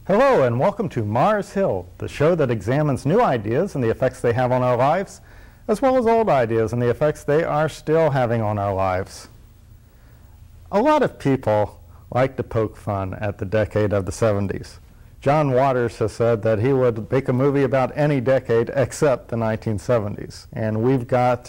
Hello and welcome to Mars Hill, the show that examines new ideas and the effects they have on our lives, as well as old ideas and the effects they are still having on our lives. A lot of people like to poke fun at the decade of the 70s. John Waters has said that he would make a movie about any decade except the 1970s. And we've got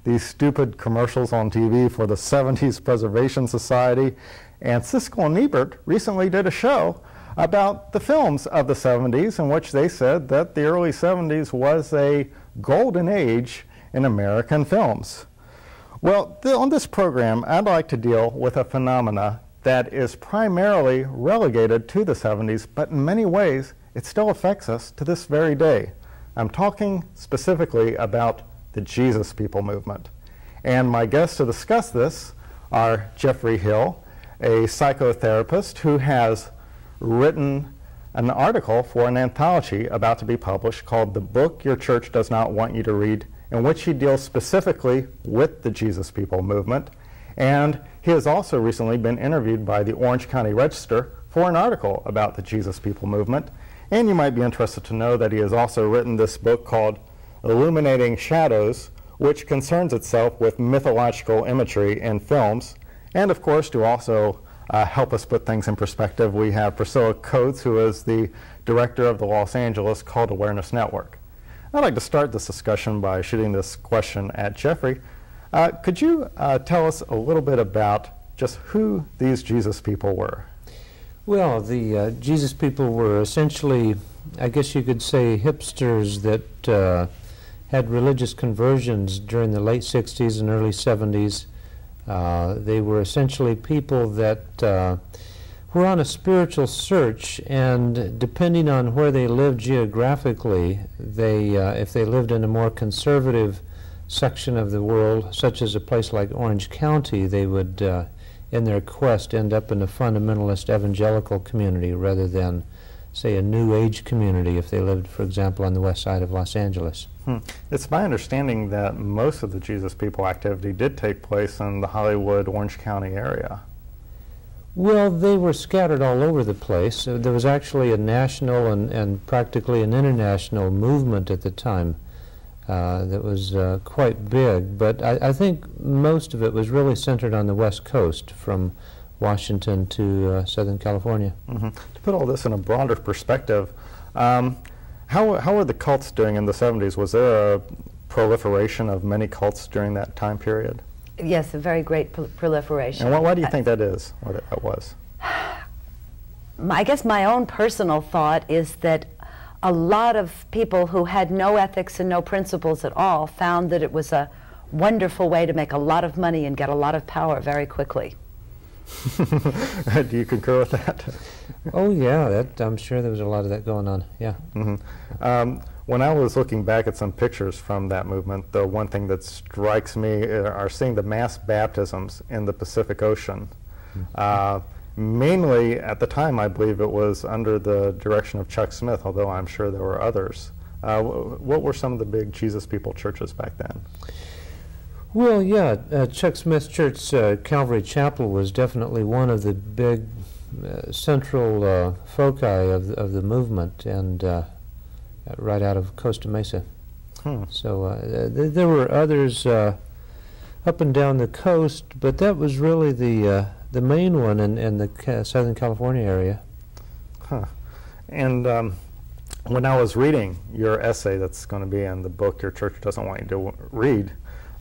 these stupid commercials on TV for the 70s Preservation Society. And Siskel and Ebert recently did a show about the films of the 70s in which they said that the early 70s was a golden age in American films. Well, on this program, I'd like to deal with a phenomena that is primarily relegated to the 70s, but in many ways, it still affects us to this very day. I'm talking specifically about the Jesus People movement. And my guests to discuss this are Geoffrey Hill, a psychotherapist who has written an article for an anthology about to be published called The Book Your Church Does Not Want You to Read, in which he deals specifically with the Jesus People movement. And he has also recently been interviewed by the Orange County Register for an article about the Jesus People movement. And you might be interested to know that he has also written this book called Illuminating Shadows, which concerns itself with mythological imagery in films. And of course, to also help us put things in perspective, we have Priscilla Coates, who is the director of the Los Angeles Cult Awareness Network. I'd like to start this discussion by shooting this question at Geoffrey. Could you tell us a little bit about just who these Jesus People were? Well, the Jesus People were essentially, I guess you could say, hipsters that had religious conversions during the late 60s and early 70s. They were essentially people that were on a spiritual search, and depending on where they lived geographically, if they lived in a more conservative section of the world, such as a place like Orange County, they would, in their quest, end up in a fundamentalist evangelical community rather than, say, a New Age community if they lived, for example, on the west side of Los Angeles. It's my understanding that most of the Jesus People activity did take place in the Hollywood, Orange County area. Well, they were scattered all over the place. There was actually a national and practically an international movement at the time that was quite big, but I think most of it was really centered on the West Coast, from Washington to Southern California. To put all this in a broader perspective, how were the cults doing in the 70s? Was there a proliferation of many cults during that time period? Yes, a very great proliferation. And why do you think that is, what that was? I guess my own personal thought is that a lot of people who had no ethics and no principles at all found that it was a wonderful way to make a lot of money and get a lot of power very quickly. Do you concur with that? Oh yeah, I'm sure there was a lot of that going on, yeah. When I was looking back at some pictures from that movement, the one thing that strikes me are seeing the mass baptisms in the Pacific Ocean. Mainly, at the time, I believe it was under the direction of Chuck Smith, although I'm sure there were others. What were some of the big Jesus People churches back then? Well, yeah, Chuck Smith's church, Calvary Chapel, was definitely one of the big central foci of the movement, and right out of Costa Mesa. So there were others up and down the coast, but that was really the main one in the Southern California area. And when I was reading your essay that's going to be in the book Your Church Doesn't Want You to Read,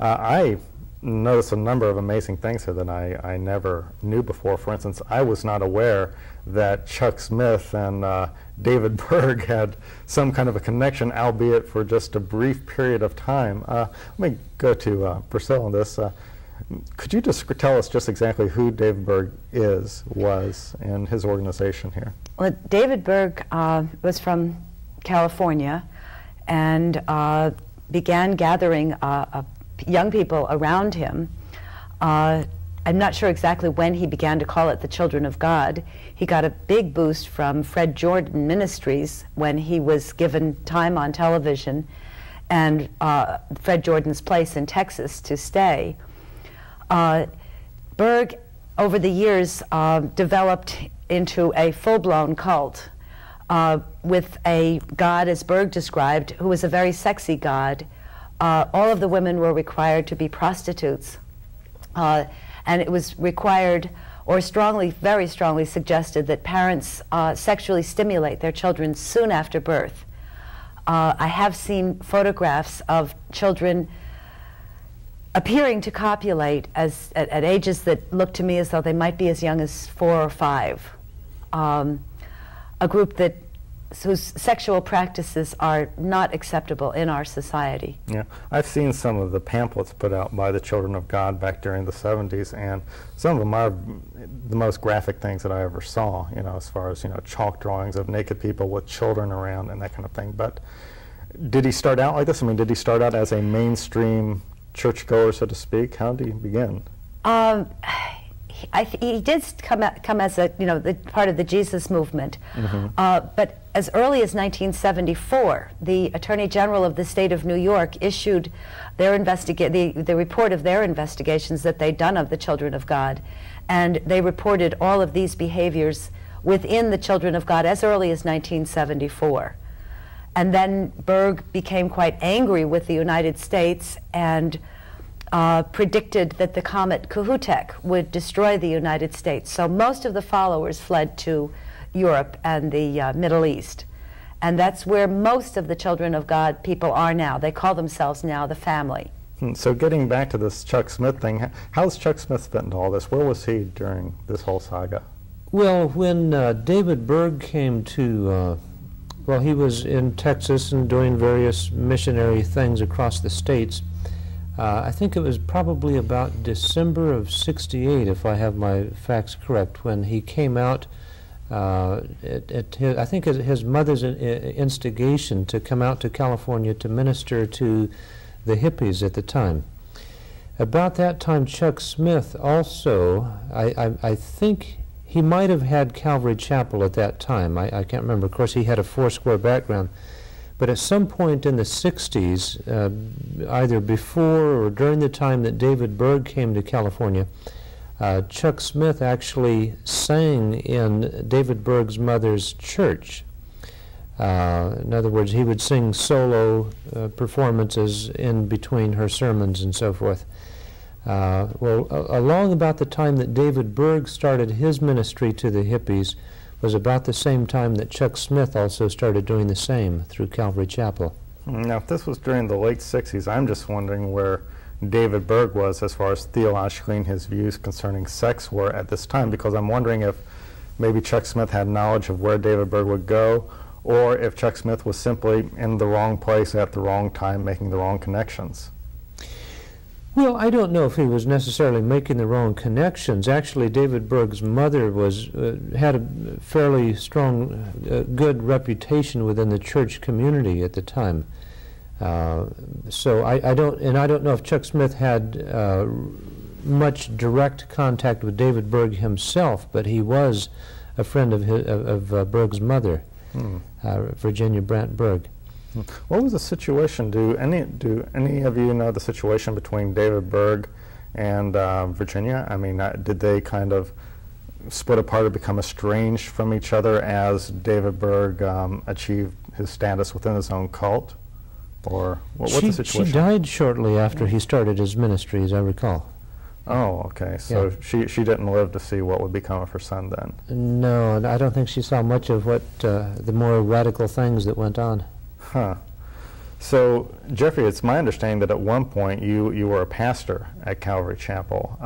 I notice a number of amazing things here that I never knew before. For instance, I was not aware that Chuck Smith and David Berg had some kind of a connection, albeit for just a brief period of time. Let me go to Priscilla on this. Could you just tell us just exactly who David Berg was, and his organization here? Well, David Berg was from California and began gathering young people around him. I'm not sure exactly when he began to call it the Children of God. He got a big boost from Fred Jordan Ministries when he was given time on television and Fred Jordan's place in Texas to stay. Berg, over the years, developed into a full-blown cult with a god, as Berg described, who was a very sexy god. All of the women were required to be prostitutes. And it was required, or very strongly suggested, that parents sexually stimulate their children soon after birth. I have seen photographs of children appearing to copulate at ages that look to me as though they might be as young as 4 or 5. A group whose sexual practices are not acceptable in our society. Yeah, I've seen some of the pamphlets put out by the Children of God back during the 70s, and some of them are the most graphic things that I ever saw, as far as, chalk drawings of naked people with children around and that kind of thing. But did he start out like this? I mean, did he start out as a mainstream churchgoer, so to speak? How did he begin? He did come as a the part of the Jesus movement, but as early as 1974, the Attorney General of the state of New York issued their the report of their investigations that they'd done of the Children of God, and they reported all of these behaviors within the Children of God as early as 1974. And then Berg became quite angry with the United States and predicted that the comet Kohoutek would destroy the United States. So most of the followers fled to Europe and the Middle East. And that's where most of the Children of God people are now. They call themselves now the family. So getting back to this Chuck Smith thing, how's Chuck Smith fit into all this? Where was he during this whole saga? Well, when David Berg came to, well, he was in Texas and doing various missionary things across the states. I think it was probably about December of '68, if I have my facts correct, when he came out I think his mother's instigation to come out to California to minister to the hippies at the time. About that time, Chuck Smith also, I think he might have had Calvary Chapel at that time. I can't remember. Of course, he had a Foursquare background. But at some point in the 60s, either before or during the time that David Berg came to California, Chuck Smith actually sang in David Berg's mother's church. In other words, he would sing solo performances in between her sermons and so forth. Well, along about the time that David Berg started his ministry to the hippies was about the same time that Chuck Smith also started doing the same through Calvary Chapel. Now, if this was during the late 60s, I'm just wondering where David Berg was as far as theologically and his views concerning sex were at this time, because I'm wondering if maybe Chuck Smith had knowledge of where David Berg would go, or if Chuck Smith was simply in the wrong place at the wrong time, making the wrong connections. Well, I don't know if he was necessarily making the wrong connections. Actually, David Berg's mother had a fairly strong, good reputation within the church community at the time. So I don't know if Chuck Smith had much direct contact with David Berg himself, but he was a friend of Berg's mother, Virginia Brandt Berg. What was the situation? Do any of you know the situation between David Berg and Virginia? I mean, did they kind of split apart or become estranged from each other as David Berg achieved his status within his own cult? Or what's the situation? She died shortly after he started his ministry, as I recall. Oh, okay. So yeah. She didn't live to see what would become of her son then? No, I don't think she saw much of what the more radical things that went on. Huh. So, Geoffrey, it's my understanding that at one point you were a pastor at Calvary Chapel.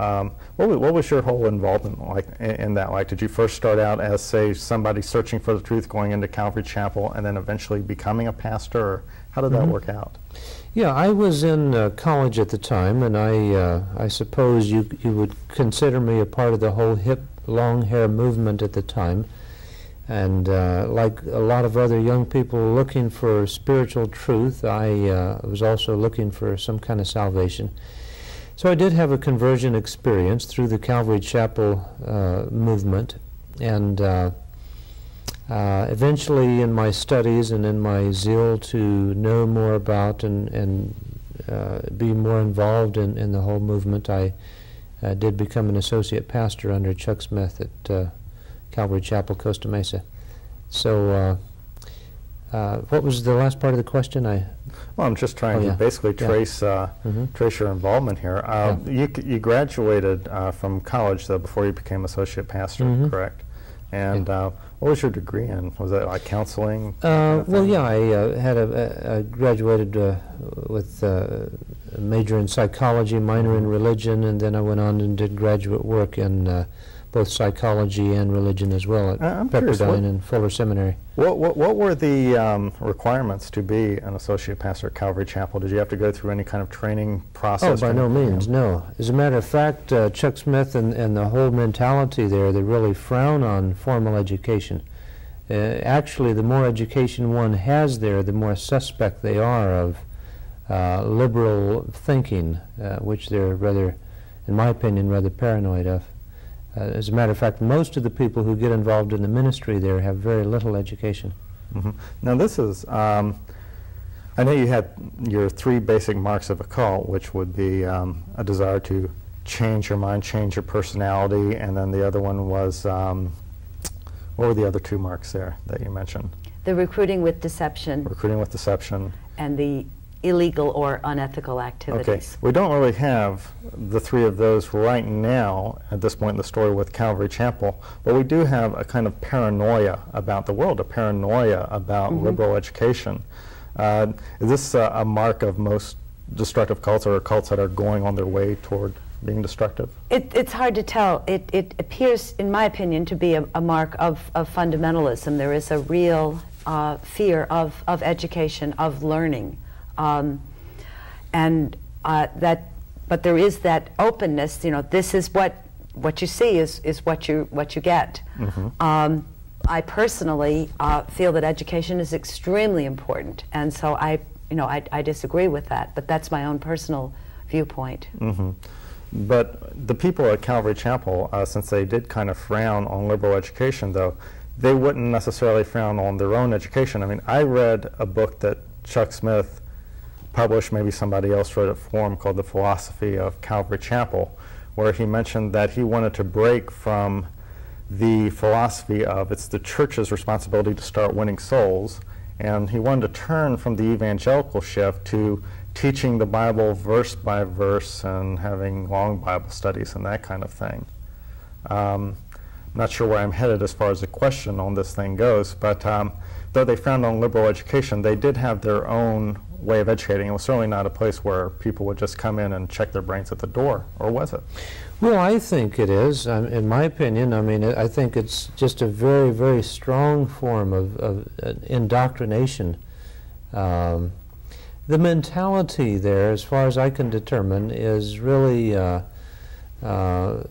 What was your whole involvement like in that? Like, did you first start out as, say, somebody searching for the truth, going into Calvary Chapel, and then eventually becoming a pastor? Or how did that work out? Yeah, I was in college at the time, and I suppose you would consider me a part of the whole hip, long hair movement at the time. And like a lot of other young people looking for spiritual truth, I was also looking for some kind of salvation. So I did have a conversion experience through the Calvary Chapel movement. And eventually in my studies and in my zeal to know more about and be more involved in the whole movement, I did become an associate pastor under Chuck Smith at Calvary Chapel, Costa Mesa. So what was the last part of the question? Well, I'm just trying to basically trace trace your involvement here. You graduated from college, though, before you became associate pastor, correct? And what was your degree in? Was that like counseling? Well, yeah, I graduated with a major in psychology, minor in religion, and then I went on and did graduate work in both psychology and religion as well at Pepperdine and Fuller Seminary. What were the requirements to be an associate pastor at Calvary Chapel? Did you have to go through any kind of training process? Oh, by no means, no. As a matter of fact, Chuck Smith and the whole mentality there, they really frown on formal education. Actually, the more education one has there, the more suspect they are of liberal thinking, which they're rather, in my opinion, rather paranoid of. As a matter of fact, most of the people who get involved in the ministry there have very little education. Now this is, I know you had your 3 basic marks of a cult, which would be a desire to change your mind, change your personality, and then the other one was, what were the other 2 marks there that you mentioned? The recruiting with deception. Recruiting with deception. And the illegal or unethical activities. Okay, we don't really have the 3 of those right now at this point in the story with Calvary Chapel, but we do have a kind of paranoia about the world, a paranoia about liberal education. Is this a mark of most destructive cults, or cults that are going on their way toward being destructive? It's hard to tell. It appears, in my opinion, to be a mark of fundamentalism. There is a real fear of education, of learning. But there is that openness. You know, this is what you see is what you get. I personally feel that education is extremely important, and so I disagree with that. But that's my own personal viewpoint. But the people at Calvary Chapel, since they did kind of frown on liberal education, though, they wouldn't necessarily frown on their own education. I mean, I read a book that Chuck Smith published, maybe somebody else wrote it for him, called The Philosophy of Calvary Chapel, where he mentioned that he wanted to break from the philosophy of it's the church's responsibility to start winning souls, and he wanted to turn from the evangelical shift to teaching the Bible verse by verse and having long Bible studies and that kind of thing. I'm not sure where I'm headed as far as the question on this thing goes, but though they frowned on liberal education, they did have their own way of educating. It was certainly not a place where people would just come in and check their brains at the door, or was it? Well, I think it is. In my opinion, I mean, I think it's just a very, very strong form of indoctrination. The mentality there, as far as I can determine, is really, you know,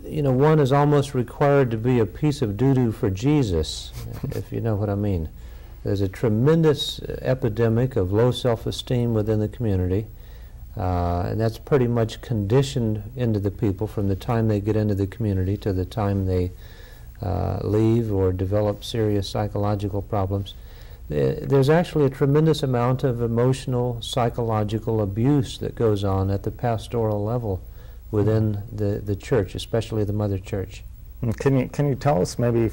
one is almost required to be a piece of doo-doo for Jesus, if you know what I mean. There's a tremendous epidemic of low self-esteem within the community, and that's pretty much conditioned into the people from the time they get into the community to the time they leave or develop serious psychological problems. There's actually a tremendous amount of emotional, psychological abuse that goes on at the pastoral level within the church, especially the mother church. Can you tell us maybe